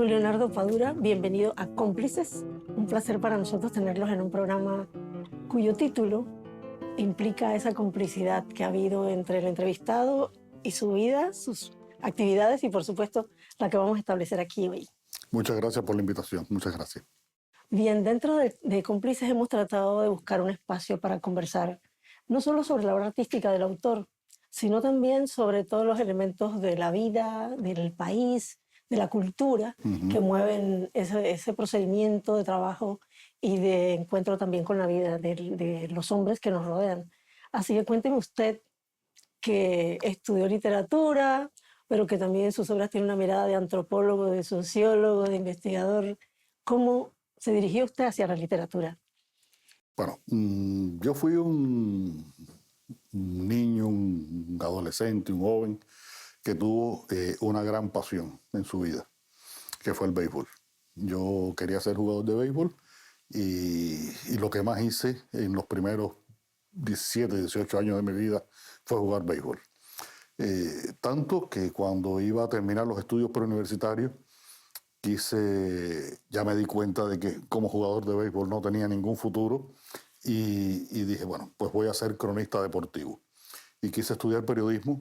Don Leonardo Padura, bienvenido a Cómplices. Un placer para nosotros tenerlos en un programa cuyo título implica esa complicidad que ha habido entre el entrevistado y su vida, sus actividades y, por supuesto, la que vamos a establecer aquí hoy. Muchas gracias por la invitación, muchas gracias. Bien, dentro de Cómplices hemos tratado de buscar un espacio para conversar no solo sobre la obra artística del autor, sino también sobre todos los elementos de la vida, del país, de la cultura que mueven ese procedimiento de trabajo y de encuentro también con la vida de los hombres que nos rodean. Así que cuénteme usted, que estudió literatura, pero que también en sus obras tiene una mirada de antropólogo, de sociólogo, de investigador. ¿Cómo se dirigió usted hacia la literatura? Bueno, yo fui un niño, un adolescente, un joven que tuvo una gran pasión en su vida, que fue el béisbol. Yo quería ser jugador de béisbol y lo que más hice en los primeros 17, 18 años de mi vida fue jugar béisbol. Tanto que cuando iba a terminar los estudios preuniversitarios, ya me di cuenta de que como jugador de béisbol no tenía ningún futuro y dije, bueno, pues voy a ser cronista deportivo. Y quise estudiar periodismo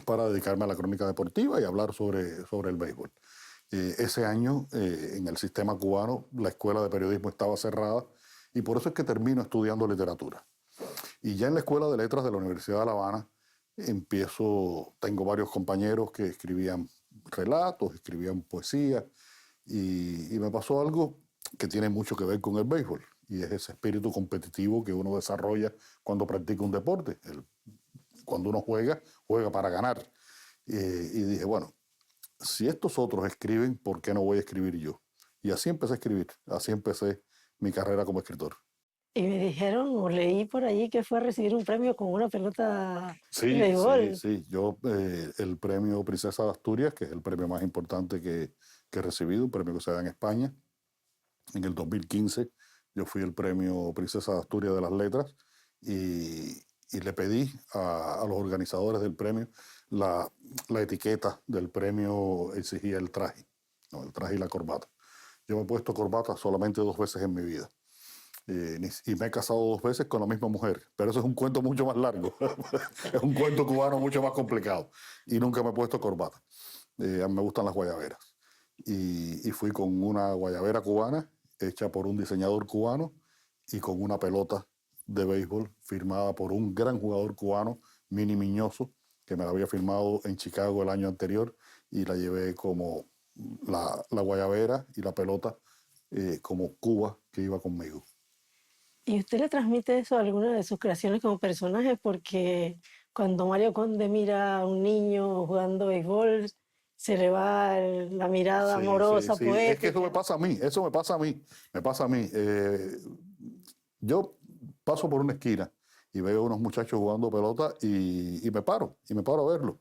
para dedicarme a la crónica deportiva y hablar sobre el béisbol. Ese año, en el sistema cubano, la escuela de periodismo estaba cerrada y por eso es que termino estudiando literatura. Y ya en la Escuela de Letras de la Universidad de La Habana tengo varios compañeros que escribían relatos, escribían poesía y me pasó algo que tiene mucho que ver con el béisbol y es ese espíritu competitivo que uno desarrolla cuando practica un deporte. Cuando uno juega para ganar. Y dije, bueno, si estos otros escriben, ¿por qué no voy a escribir yo? Y así empecé a escribir, así empecé mi carrera como escritor. Y me dijeron, o leí por allí, que fue a recibir un premio con una pelota de Sí, béisbol. sí. Yo, el premio Princesa de Asturias, que es el premio más importante que he recibido, un premio que se da en España. En el 2015 yo fui el premio Princesa de Asturias de las Letras y le pedí a los organizadores del premio la etiqueta del premio, exigía el traje, ¿no? El traje y la corbata. Yo me he puesto corbata solamente 2 veces en mi vida. Y me he casado 2 veces con la misma mujer, pero eso es un cuento mucho más largo. Es un cuento cubano mucho más complicado. Y nunca me he puesto corbata. A mí me gustan las guayaberas. Y fui con una guayabera cubana hecha por un diseñador cubano y con una pelota de béisbol firmada por un gran jugador cubano, Mini Miñoso, que me la había firmado en Chicago el año anterior y la llevé como la guayabera y la pelota como Cuba que iba conmigo. ¿Y usted le transmite eso a alguna de sus creaciones como personaje? Porque cuando Mario Conde mira a un niño jugando béisbol, se le va la mirada amorosa, Sí. Es que eso me poética. pasa a mí, me pasa a mí. Yo paso por una esquina y veo unos muchachos jugando pelota y me paro a verlo.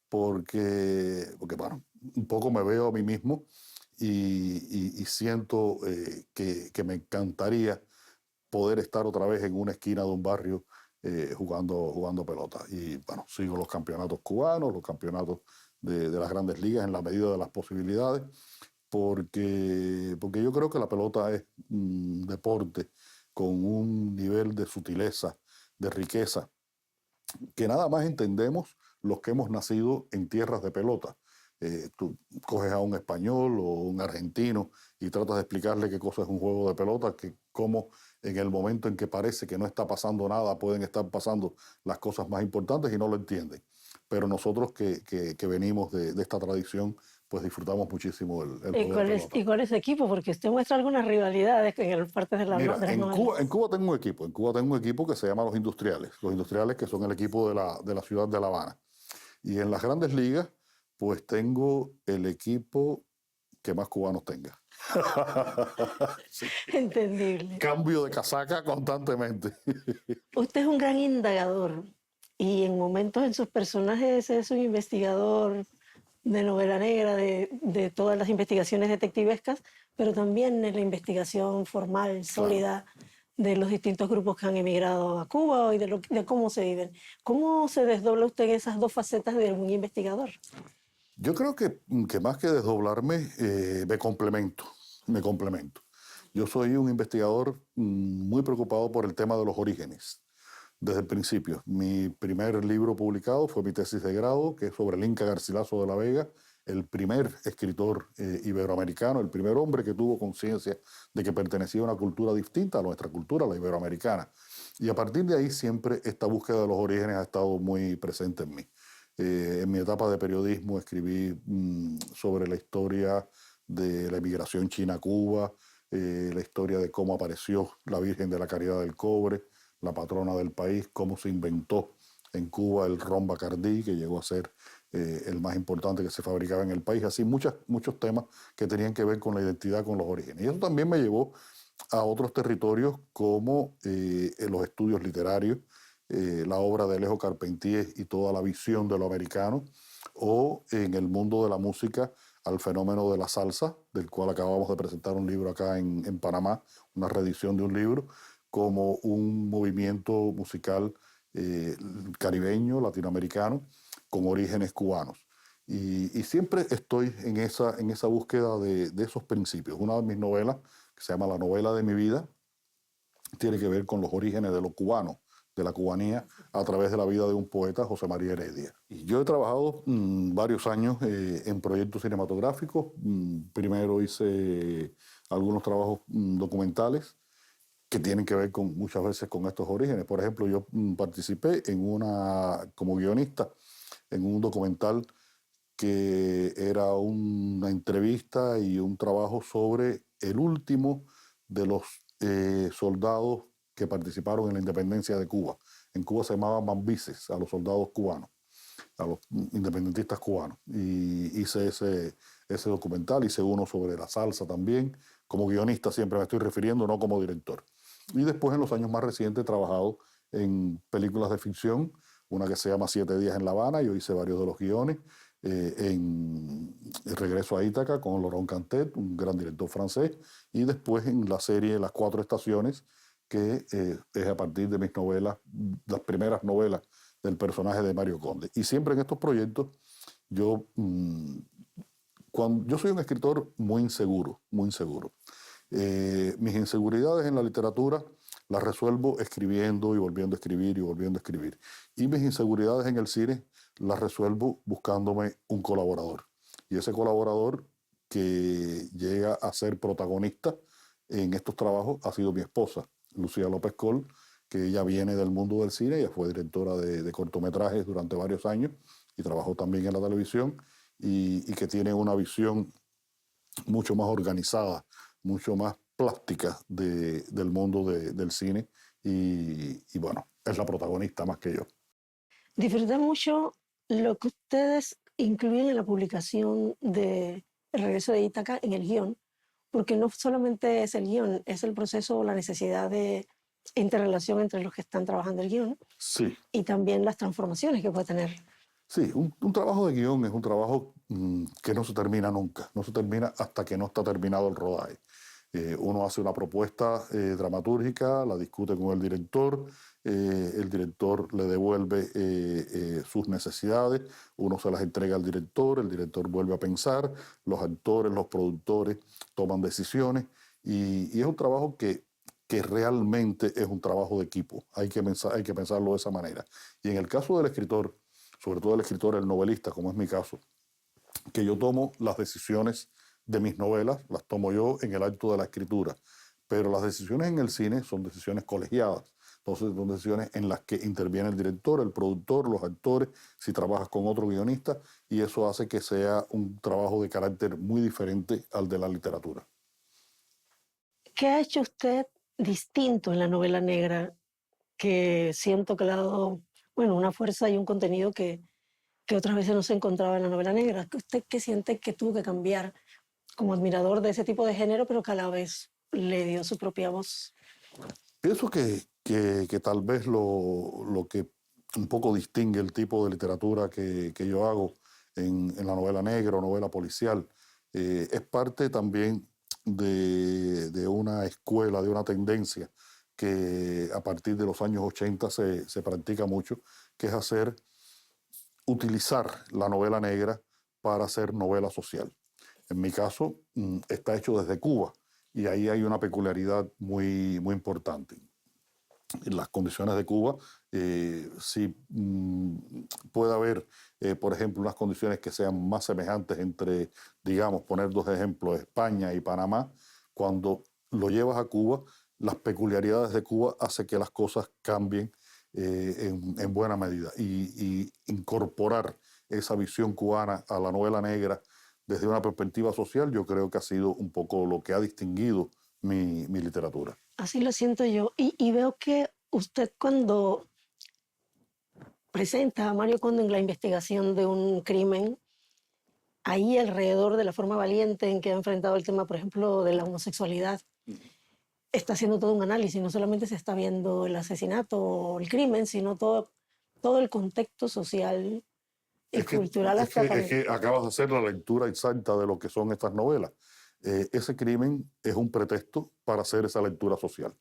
Porque bueno, un poco me veo a mí mismo y siento que me encantaría poder estar otra vez en una esquina de un barrio jugando pelota. Y bueno, sigo los campeonatos cubanos, los campeonatos de las grandes ligas en la medida de las posibilidades, porque yo creo que la pelota es un deporte con un nivel de sutileza, de riqueza, que nada más entendemos los que hemos nacido en tierras de pelota. Tú coges a un español o un argentino y tratas de explicarle qué cosa es un juego de pelota, que cómo en el momento en que parece que no está pasando nada pueden estar pasando las cosas más importantes y no lo entienden. Pero nosotros que venimos de esta tradición, pues disfrutamos muchísimo el juego de pelota. ¿Y cuál es su equipo? Porque usted muestra algunas rivalidades en partes de Mira, de las en novelas. Cuba tengo un equipo. En Cuba tengo un equipo que se llama Los Industriales. Los Industriales, que son el equipo de la ciudad de La Habana. Y en las grandes ligas, pues tengo el equipo que más cubanos tenga. Sí. Entendible. Cambio de casaca constantemente. Usted es un gran indagador y en momentos en sus personajes es un investigador de novela negra, de todas las investigaciones detectivescas, pero también en la investigación formal, Claro. sólida, de los distintos grupos que han emigrado a Cuba y de cómo se viven. ¿Cómo se desdobla usted en esas dos facetas de un investigador? Yo creo que más que desdoblarme, me complemento, me complemento. Yo soy un investigador muy preocupado por el tema de los orígenes, desde el principio. Mi primer libro publicado fue mi tesis de grado, que es sobre el Inca Garcilaso de la Vega, el primer escritor iberoamericano, el primer hombre que tuvo conciencia de que pertenecía a una cultura distinta a nuestra cultura, la iberoamericana. Y a partir de ahí siempre esta búsqueda de los orígenes ha estado muy presente en mí. En mi etapa de periodismo escribí sobre la historia de la emigración china a Cuba, la historia de cómo apareció la Virgen de la Caridad del Cobre, la patrona del país, cómo se inventó en Cuba el ron Bacardí, que llegó a ser el más importante que se fabricaba en el país. Así muchos temas que tenían que ver con la identidad, con los orígenes. Y eso también me llevó a otros territorios como los estudios literarios, la obra de Alejo Carpentier y toda la visión de lo americano, o en el mundo de la música al fenómeno de la salsa, del cual acabamos de presentar un libro acá en Panamá, una reedición de un libro, como un movimiento musical caribeño, latinoamericano, con orígenes cubanos. Y siempre estoy en esa búsqueda de esos principios. Una de mis novelas, que se llama La novela de mi vida, tiene que ver con los orígenes de lo cubano, de la cubanía, a través de la vida de un poeta, José María Heredia. Y yo he trabajado varios años en proyectos cinematográficos. Primero hice algunos trabajos documentales que tienen que ver muchas veces con estos orígenes. Por ejemplo, yo participé como guionista en un documental que era una entrevista y un trabajo sobre el último de los soldados que participaron en la independencia de Cuba. En Cuba se llamaban mambises a los soldados cubanos, a los independentistas cubanos. Y hice ese documental, hice uno sobre la salsa también. Como guionista siempre me estoy refiriendo, no como director. Y después, en los años más recientes, he trabajado en películas de ficción, una que se llama 7 días en La Habana. Yo hice varios de los guiones. En Regreso a Ítaca con Laurent Cantet, un gran director francés, y después en la serie Las Cuatro Estaciones, que es a partir de mis novelas, las primeras novelas del personaje de Mario Conde. Y siempre en estos proyectos yo, yo soy un escritor muy inseguro, muy inseguro. Mis inseguridades en la literatura las resuelvo escribiendo y volviendo a escribir y volviendo a escribir. Y mis inseguridades en el cine las resuelvo buscándome un colaborador. Y ese colaborador que llega a ser protagonista en estos trabajos ha sido mi esposa, Lucía López Col, que ella viene del mundo del cine. Ella fue directora de cortometrajes durante varios años y trabajó también en la televisión, y que tiene una visión mucho más organizada, mucho más plástica del mundo del cine, y bueno, es la protagonista más que yo. Disfruté mucho lo que ustedes incluyen en la publicación de El regreso de Ítaca en el guión, porque no solamente es el guión, es el proceso, la necesidad de interrelación entre los que están trabajando el guión Sí, y también las transformaciones que puede tener. sí, un trabajo de guión es un trabajo que no se termina nunca, no se termina hasta que no está terminado el rodaje. Uno hace una propuesta dramatúrgica, la discute con el director le devuelve sus necesidades, uno se las entrega al director, el director vuelve a pensar, los actores, los productores toman decisiones, y es un trabajo que realmente es un trabajo de equipo. Hay que pensarlo de esa manera. Y en el caso del escritor, sobre todo el escritor, el novelista, como es mi caso, que yo tomo las decisiones de mis novelas, las tomo yo en el acto de la escritura, pero las decisiones en el cine son decisiones colegiadas. Entonces son decisiones en las que interviene el director, el productor, los actores, si trabajas con otro guionista, y eso hace que sea un trabajo de carácter muy diferente al de la literatura. ¿Qué ha hecho usted distinto en la novela negra que siento que le ha dado, bueno, una fuerza y un contenido que otras veces no se encontraba en la novela negra? ¿Usted qué siente que tuvo que cambiar como admirador de ese tipo de género, pero que a la vez le dio su propia voz? Pienso que tal vez lo que un poco distingue el tipo de literatura que yo hago en la novela negra o novela policial, es parte también de una escuela, de una tendencia que a partir de los años 80 se practica mucho, que es utilizar la novela negra para hacer novela social. En mi caso, está hecho desde Cuba y ahí hay una peculiaridad muy importante. En las condiciones de Cuba, sí puede haber, por ejemplo, unas condiciones que sean más semejantes entre, digamos, poner dos ejemplos, España y Panamá. Cuando lo llevas a Cuba, las peculiaridades de Cuba hacen que las cosas cambien en buena medida. Y incorporar esa visión cubana a la novela negra desde una perspectiva social, yo creo que ha sido un poco lo que ha distinguido mi literatura. Así lo siento yo. Y veo que usted cuando presenta a Mario Conde en la investigación de un crimen, ahí alrededor de la forma valiente en que ha enfrentado el tema, por ejemplo, de la homosexualidad, está haciendo todo un análisis. No solamente se está viendo el asesinato o el crimen, sino todo el contexto social y Es que, cultural es, hasta que, para... es que acabas de hacer la lectura exacta de lo que son estas novelas. Ese crimen es un pretexto para hacer esa lectura social.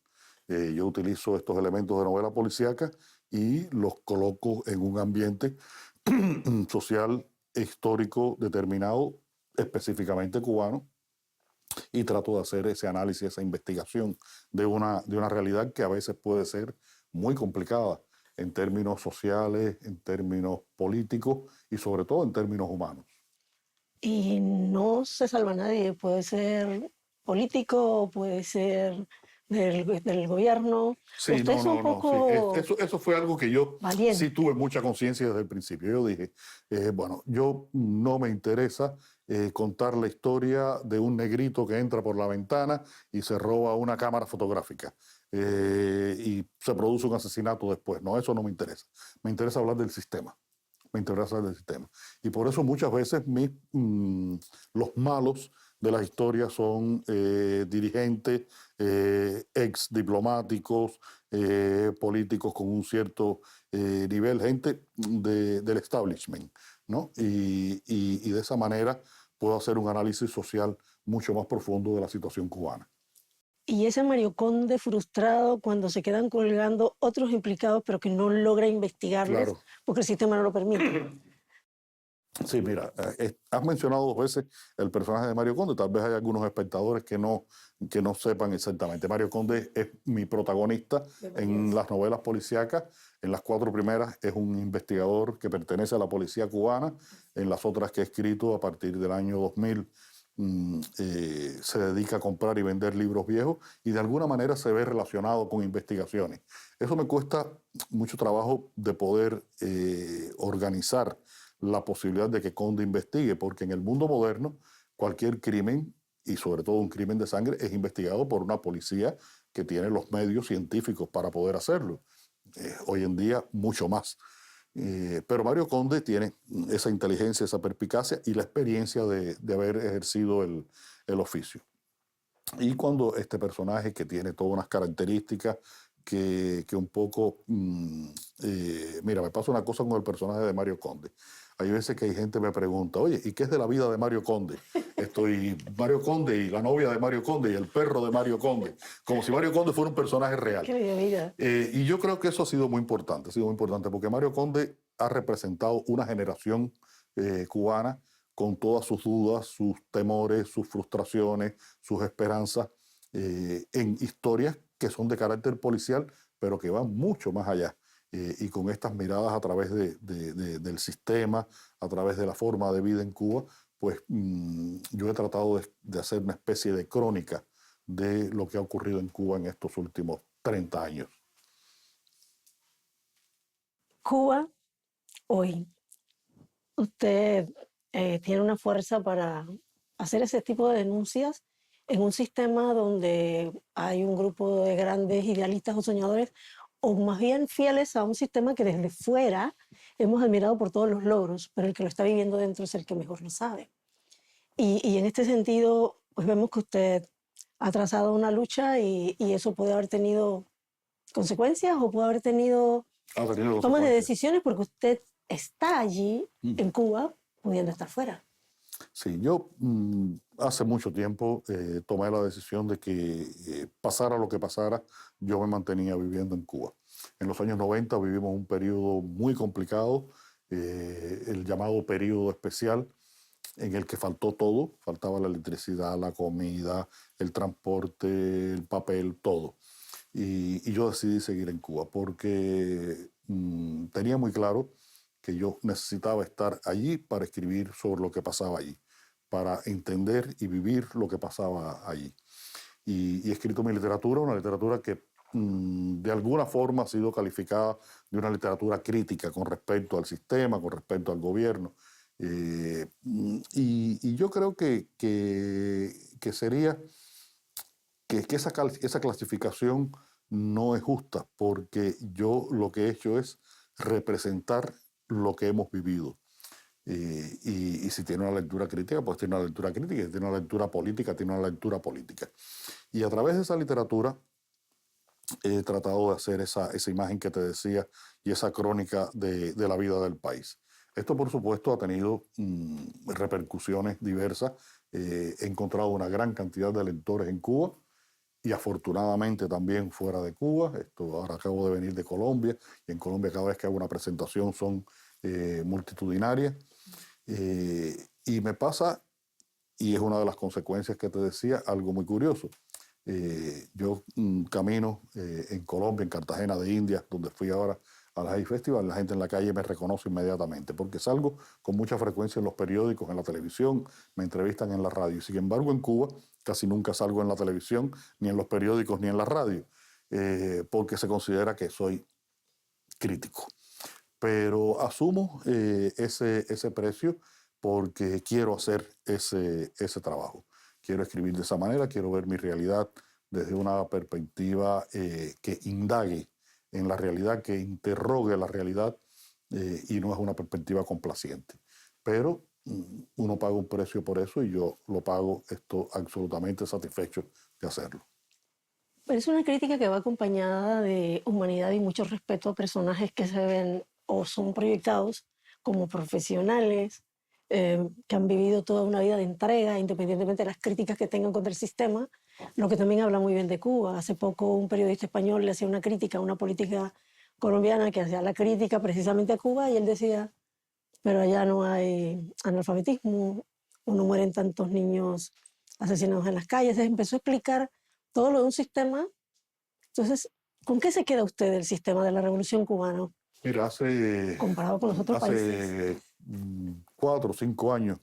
Yo utilizo estos elementos de novela policíaca y los coloco en un ambiente social, histórico, determinado, específicamente cubano, y trato de hacer ese análisis, esa investigación de una realidad que a veces puede ser muy complicada en términos sociales, en términos políticos y sobre todo en términos humanos. Y no se salva nadie, puede ser político, puede ser del gobierno. Sí, Usted no, es un no, no, sí. poco Eso fue algo que yo sí valiente. tuve mucha conciencia desde el principio. Yo dije, bueno, yo no me interesa contar la historia de un negrito que entra por la ventana y se roba una cámara fotográfica y se produce un asesinato después. No, eso no me interesa. Me interesa hablar del sistema. Me interesa hablar del sistema. Y por eso muchas veces los malos de las historias son dirigentes, ex diplomáticos, políticos con un cierto nivel, gente del establishment, ¿no? Y de esa manera puedo hacer un análisis social mucho más profundo de la situación cubana. Y ese Mario Conde frustrado cuando se quedan colgando otros implicados, pero que no logra investigarles Claro. porque el sistema no lo permite. Sí, mira, has mencionado dos veces el personaje de Mario Conde. Tal vez hay algunos espectadores que no sepan exactamente. Mario Conde es mi protagonista en las novelas policíacas. En las cuatro primeras es un investigador que pertenece a la policía cubana. En las otras que he escrito a partir del año 2000 se dedica a comprar y vender libros viejos y de alguna manera se ve relacionado con investigaciones. Eso me cuesta mucho trabajo de poder organizar la posibilidad de que Conde investigue, porque en el mundo moderno cualquier crimen, y sobre todo un crimen de sangre, es investigado por una policía que tiene los medios científicos para poder hacerlo. Hoy en día mucho más. Pero Mario Conde tiene esa inteligencia, esa perspicacia y la experiencia de haber ejercido el oficio. Y cuando este personaje que tiene todas unas características que un poco... mira, me pasa una cosa con el personaje de Mario Conde. Hay veces que hay gente que me pregunta, oye, ¿y qué es de la vida de Mario Conde? Estoy Mario Conde y la novia de Mario Conde y el perro de Mario Conde, como si Mario Conde fuera un personaje real. Qué vida. Y yo creo que eso ha sido muy importante, porque Mario Conde ha representado una generación cubana con todas sus dudas, sus temores, sus frustraciones, sus esperanzas, en historias que son de carácter policial, pero que van mucho más allá. Y con estas miradas a través del sistema, a través de la forma de vida en Cuba, pues yo he tratado de hacer una especie de crónica de lo que ha ocurrido en Cuba en estos últimos 30 años. Cuba, hoy, usted tiene una fuerza para hacer ese tipo de denuncias en un sistema donde hay un grupo de grandes idealistas o soñadores, o más bien fieles a un sistema que desde fuera hemos admirado por todos los logros, pero el que lo está viviendo dentro es el que mejor lo sabe. Y en este sentido, pues vemos que usted ha trazado una lucha y eso puede haber tenido consecuencias o puede haber tenido Ha tenido tomas de consecuencias. decisiones porque usted está allí en Cuba pudiendo estar fuera. Sí, yo hace mucho tiempo tomé la decisión de que pasara lo que pasara, yo me mantenía viviendo en Cuba. En los años 90 vivimos un periodo muy complicado, el llamado periodo especial, en el que faltó todo, faltaba la electricidad, la comida, el transporte, el papel, todo. Y yo decidí seguir en Cuba porque tenía muy claro que yo necesitaba estar allí para escribir sobre lo que pasaba allí, para entender y vivir lo que pasaba allí. Y he escrito mi literatura, una literatura que de alguna forma ha sido calificada de una literatura crítica con respecto al sistema, con respecto al gobierno. Y yo creo que sería que esa clasificación no es justa, porque yo lo que he hecho es representar lo que hemos vivido. Y si tiene una lectura crítica, pues tiene una lectura crítica. Y si tiene una lectura política, tiene una lectura política. Y a través de esa literatura he tratado de hacer esa imagen que te decía y esa crónica de la vida del país. Esto, por supuesto, ha tenido repercusiones diversas. He encontrado una gran cantidad de lectores en Cuba y afortunadamente también fuera de Cuba. Ahora acabo de venir de Colombia y en Colombia cada vez que hago una presentación son multitudinarias. Y me pasa, y es una de las consecuencias que te decía, algo muy curioso. Yo camino en Colombia, en Cartagena de Indias, donde fui ahora al High Festival, la gente en la calle me reconoce inmediatamente, porque salgo con mucha frecuencia en los periódicos, en la televisión, me entrevistan en la radio. Sin embargo, en Cuba casi nunca salgo en la televisión, ni en los periódicos, ni en la radio, porque se considera que soy crítico. Pero asumo ese precio porque quiero hacer ese trabajo. Quiero escribir de esa manera, quiero ver mi realidad desde una perspectiva que indague en la realidad, que interrogue la realidad y no es una perspectiva complaciente. Pero uno paga un precio por eso y yo lo pago, estoy absolutamente satisfecho de hacerlo. Pero es una crítica que va acompañada de humanidad y mucho respeto a personajes que se ven o son proyectados como profesionales, que han vivido toda una vida de entrega, independientemente de las críticas que tengan contra el sistema, lo que también habla muy bien de Cuba. Hace poco un periodista español le hacía una crítica a una política colombiana que hacía la crítica precisamente a Cuba y él decía, pero allá no hay analfabetismo, o no mueren tantos niños asesinados en las calles. Entonces empezó a explicar todo lo de un sistema. Entonces, ¿con qué se queda usted del sistema de la Revolución Cubana Mira, comparado con los otros países? hace 4 o 5 años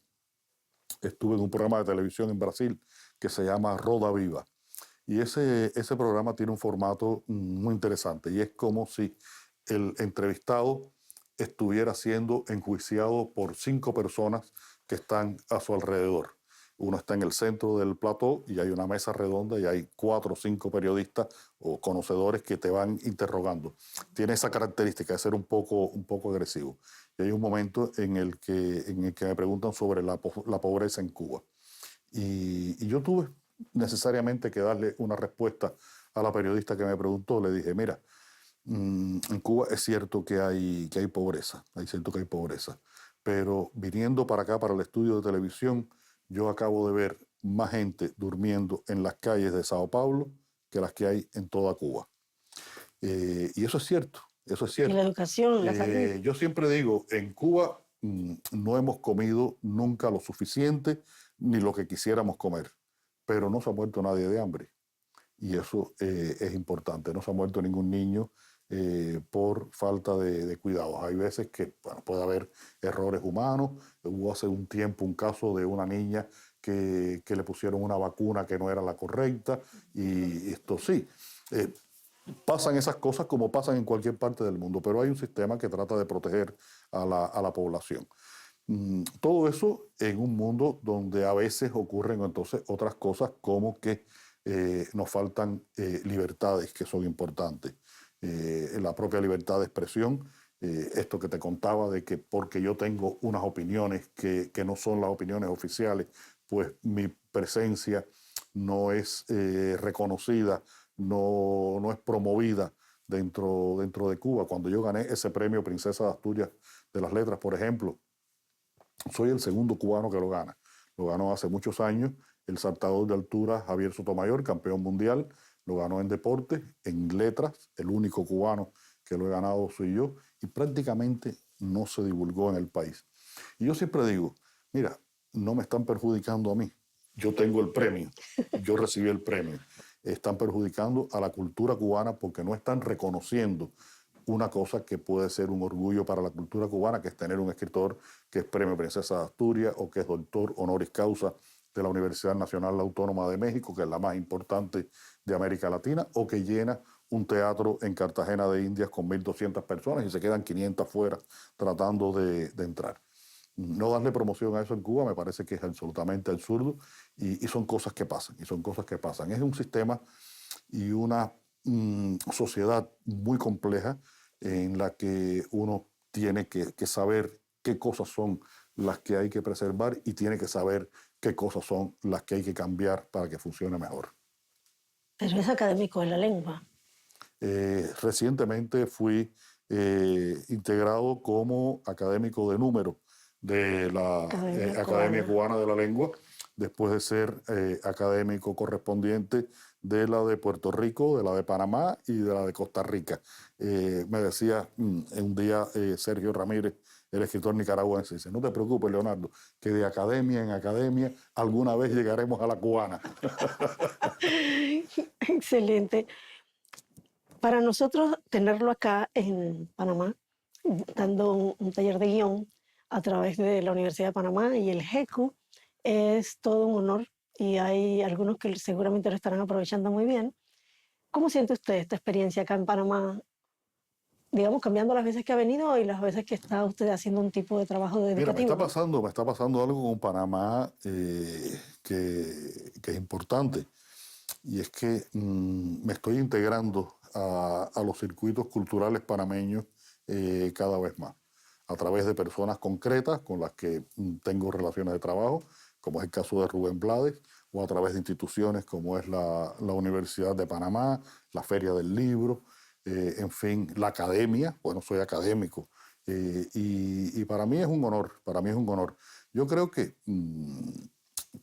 estuve en un programa de televisión en Brasil que se llama Roda Viva. Y ese programa tiene un formato muy interesante y es como si el entrevistado estuviera siendo enjuiciado por 5 personas que están a su alrededor. Uno está en el centro del plató y hay una mesa redonda y hay 4 o 5 periodistas o conocedores que te van interrogando. Tiene esa característica de ser un poco agresivo. Y hay un momento en el que me preguntan sobre la pobreza en Cuba. Y yo tuve necesariamente que darle una respuesta a la periodista que me preguntó. Le dije, mira, en Cuba es cierto que hay pobreza, pero viniendo para acá, para el estudio de televisión, yo acabo de ver más gente durmiendo en las calles de Sao Paulo que las que hay en toda Cuba. Y eso es cierto, eso es Y la cierto. educación, la salud. Yo siempre digo, en Cuba no hemos comido nunca lo suficiente ni lo que quisiéramos comer, pero no se ha muerto nadie de hambre. Y eso es importante. No se ha muerto ningún niño por falta de cuidados. Hay veces que puede haber errores humanos. Hubo hace un tiempo un caso de una niña que le pusieron una vacuna que no era la correcta. Y esto sí. Pasan esas cosas como pasan en cualquier parte del mundo, pero hay un sistema que trata de proteger a la población. Todo eso en un mundo donde a veces ocurren entonces otras cosas como que nos faltan libertades que son importantes. La propia libertad de expresión, esto que te contaba de que porque yo tengo unas opiniones que no son las opiniones oficiales, pues mi presencia no es reconocida, no es promovida dentro de Cuba. Cuando yo gané ese premio Princesa de Asturias de las Letras, por ejemplo, soy el segundo cubano que lo gana. Lo ganó hace muchos años el saltador de altura Javier Sotomayor, campeón mundial. Lo ganó en deportes, en letras. El único cubano que lo he ganado soy yo. Y prácticamente no se divulgó en el país. Y yo siempre digo, mira, no me están perjudicando a mí. Yo tengo el premio, yo recibí el premio. Están perjudicando a la cultura cubana porque no están reconociendo una cosa que puede ser un orgullo para la cultura cubana, que es tener un escritor que es Premio Princesa de Asturias o que es doctor honoris causa de la Universidad Nacional Autónoma de México, que es la más importante de América Latina, o que llena un teatro en Cartagena de Indias con 1.200 personas y se quedan 500 fuera tratando de entrar. No darle promoción a eso en Cuba me parece que es absolutamente absurdo y son cosas que pasan, y son cosas que pasan. Es un sistema y una sociedad muy compleja en la que uno tiene que saber qué cosas son las que hay que preservar y tiene que saber qué cosas son las que hay que cambiar para que funcione mejor. Pero es académico de la lengua. Recientemente fui integrado como académico de número de la Academia Cubana de la Lengua, después de ser académico correspondiente de la de Puerto Rico, de la de Panamá y de la de Costa Rica. Me decía un día Sergio Ramírez, el escritor nicaragüense, dice, no te preocupes, Leonardo, que de academia en academia alguna vez llegaremos a la cubana. Excelente. Para nosotros tenerlo acá en Panamá, dando un taller de guión a través de la Universidad de Panamá y el GECU, es todo un honor y hay algunos que seguramente lo estarán aprovechando muy bien. ¿Cómo siente usted esta experiencia acá en Panamá, digamos, cambiando las veces que ha venido y las veces que está usted haciendo un tipo de trabajo Mira, me educativo? está pasando algo con Panamá que es importante. Y es que me estoy integrando a los circuitos culturales panameños cada vez más, a través de personas concretas con las que tengo relaciones de trabajo, como es el caso de Rubén Blades, o a través de instituciones como es la Universidad de Panamá, la Feria del Libro, en fin, la academia. Bueno, soy académico, y para mí es un honor, para mí es un honor. Yo creo que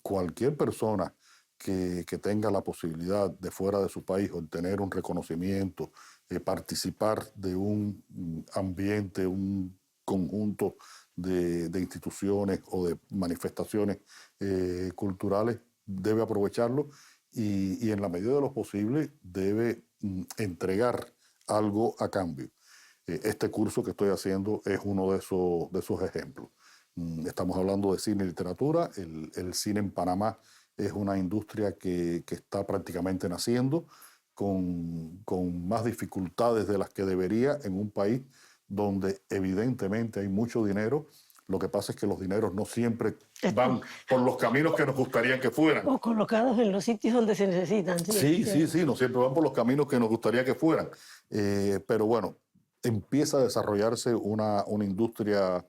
cualquier persona que tenga la posibilidad de fuera de su país obtener un reconocimiento, participar de un ambiente, un conjunto de instituciones o de manifestaciones culturales, debe aprovecharlo y en la medida de lo posible debe entregar algo a cambio. Este curso que estoy haciendo es uno de esos ejemplos. Estamos hablando de cine y literatura. El cine en Panamá es una industria que está prácticamente naciendo, con más dificultades de las que debería en un país donde evidentemente hay mucho dinero. Lo que pasa es que los dineros no siempre van por los caminos que nos gustaría que fueran. O colocados en los sitios donde se necesitan. Sí, no siempre van por los caminos que nos gustaría que fueran. Pero bueno, empieza a desarrollarse una industria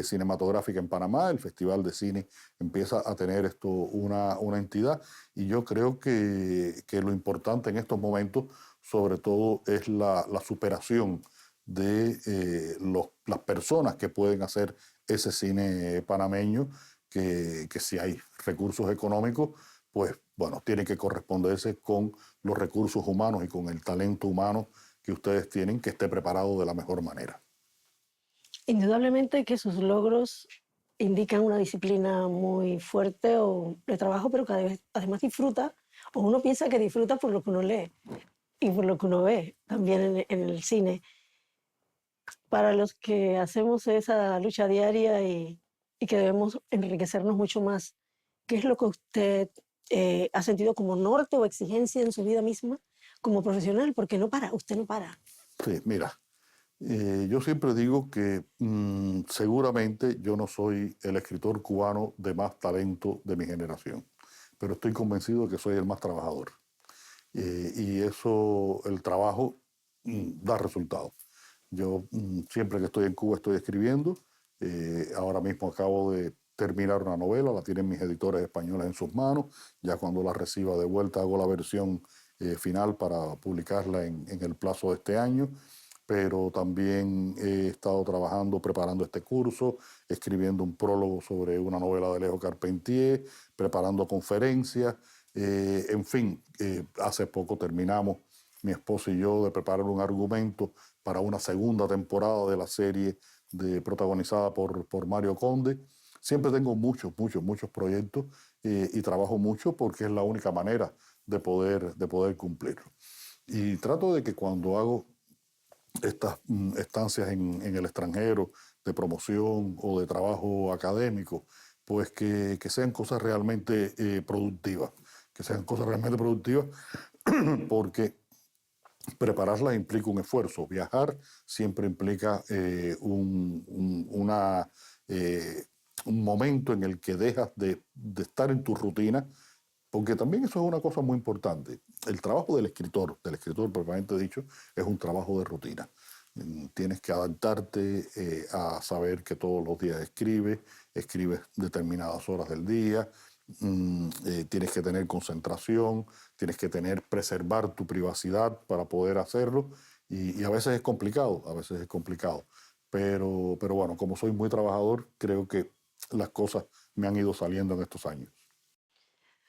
cinematográfica en Panamá. El Festival de Cine empieza a tener esto una entidad, y yo creo que lo importante en estos momentos sobre todo es la superación de las personas que pueden hacer ese cine panameño, que si hay recursos económicos, pues bueno, tiene que corresponderse con los recursos humanos y con el talento humano que ustedes tienen, que esté preparado de la mejor manera. Indudablemente que sus logros indican una disciplina muy fuerte o de trabajo, pero que además disfruta, o uno piensa que disfruta por lo que uno lee y por lo que uno ve también en el cine. Para los que hacemos esa lucha diaria y que debemos enriquecernos mucho más, ¿qué es lo que usted ha sentido como norte o exigencia en su vida misma como profesional? Porque no para, usted no para. Sí, mira, yo siempre digo que seguramente yo no soy el escritor cubano de más talento de mi generación, pero estoy convencido de que soy el más trabajador. Y eso, el trabajo, da resultados. Yo siempre que estoy en Cuba estoy escribiendo. Ahora mismo acabo de terminar una novela, la tienen mis editores españoles en sus manos. Ya cuando la reciba de vuelta hago la versión final para publicarla en el plazo de este año. Pero también he estado trabajando, preparando este curso, escribiendo un prólogo sobre una novela de Alejo Carpentier, preparando conferencias. En fin, hace poco terminamos, mi esposo y yo, de preparar un argumento para una segunda temporada de la serie protagonizada por Mario Conde siempre tengo muchos proyectos y trabajo mucho porque es la única manera de poder cumplirlo. Y trato de que cuando hago estas estancias en el extranjero de promoción o de trabajo académico, pues que sean cosas realmente productivas, que sean cosas realmente productivas porque prepararlas implica un esfuerzo. Viajar siempre implica eh, un momento en el que dejas de estar en tu rutina, porque también eso es una cosa muy importante. El trabajo del escritor propiamente dicho, es un trabajo de rutina. Tienes que adaptarte a saber que todos los días escribes determinadas horas del día, tienes que tener concentración, tienes que preservar tu privacidad para poder hacerlo y a veces es complicado, pero bueno, como soy muy trabajador, creo que las cosas me han ido saliendo en estos años.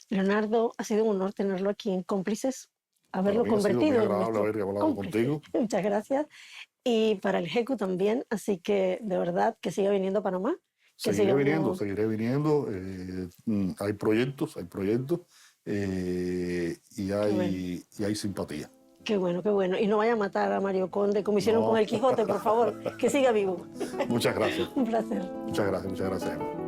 Leonardo, ha sido un honor tenerlo aquí en Cómplices, Para haberlo mí ha sido muy convertido en agradable nuestro haber hablado cómplice. contigo. Muchas gracias. Y para el GECU también, así que de verdad que siga viniendo a Panamá, que sigamos. Seguiré viniendo. Hay proyectos Qué bueno, y hay simpatía. qué bueno, qué bueno. Y no vaya a matar a Mario Conde como hicieron con No, el Quijote, por favor, que siga vivo. muchas gracias. Un placer. Muchas gracias, Emma.